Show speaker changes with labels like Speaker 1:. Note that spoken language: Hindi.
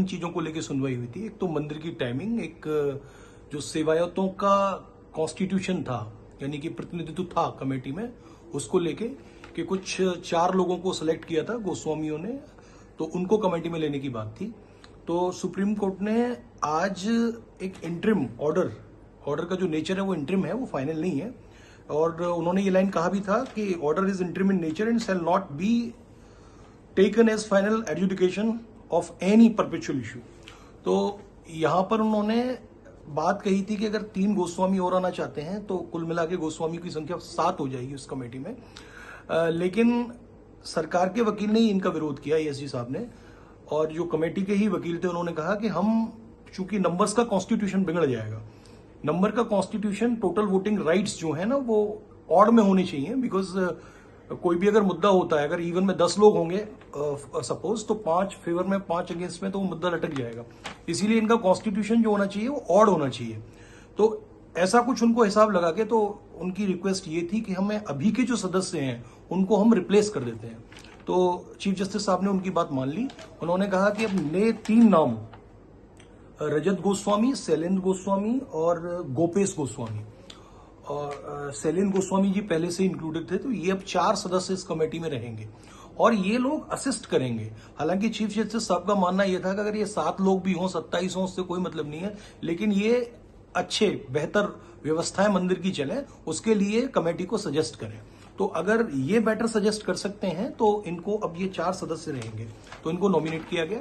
Speaker 1: चीजों को लेकर सुनवाई हुई थी। एक तो मंदिर की टाइमिंग, एक जो सेवायतों का कॉन्स्टिट्यूशन था, यानी कि प्रतिनिधित्व था कमेटी में, उसको लेके कि कुछ 4 लोगों को सिलेक्ट किया था गोस्वामियों ने, तो उनको कमेटी में लेने की बात थी। तो सुप्रीम कोर्ट ने आज एक इंटरिम ऑर्डर का जो नेचर है वो इंटरिम है, वो फाइनल नहीं है। और उन्होंने ये लाइन कहा भी था कि order is interim in nature and shall not be taken as final adjudication of any perpetual issue. तो यहां पर उन्होंने बात कही थी कि अगर 3 गोस्वामी और आना चाहते हैं तो कुल मिला के गोस्वामी की संख्या 7 हो जाएगी उस कमेटी में। लेकिन सरकार के वकील ने ही इनका विरोध किया, एएसजी साहब ने, और जो कमेटी के ही वकील थे उन्होंने कहा कि हम, चूंकि नंबर्स का कॉन्स्टिट्यूशन बिगड़ जाएगा, नंबर का कॉन्स्टिट्यूशन, टोटल वोटिंग राइट्स जो है ना वो ऑड में होने चाहिए, बिकॉज कोई भी अगर मुद्दा होता है, अगर इवन में 10 लोग होंगे सपोज, तो 5 फेवर में 5 अगेंस्ट में, तो वो मुद्दा लटक जाएगा। इसीलिए इनका कॉन्स्टिट्यूशन जो होना चाहिए वो ऑड होना चाहिए। तो ऐसा कुछ उनको हिसाब लगा के, तो उनकी रिक्वेस्ट ये थी कि हमें अभी के जो सदस्य हैं उनको हम रिप्लेस कर देते हैं। तो चीफ जस्टिस साहब ने उनकी बात मान ली। उन्होंने कहा कि अब नए 3 नाम, रजत गोस्वामी, शैलेंद्र गोस्वामी और गोपेश गोस्वामी, और शैलेंद्र गोस्वामी जी पहले से इंक्लूडेड थे, तो ये अब 4 सदस्य इस कमेटी में रहेंगे और ये लोग असिस्ट करेंगे। हालांकि चीफ जस्टिस साहब का मानना यह था कि अगर ये 7 लोग भी हों, 27 हों, उससे कोई मतलब नहीं है, लेकिन ये अच्छे बेहतर व्यवस्थाएं मंदिर की चले, उसके लिए कमेटी को सजेस्ट करें। तो अगर ये बेटर सजेस्ट कर सकते हैं तो इनको अब ये 4 सदस्य रहेंगे, तो इनको नॉमिनेट किया गया।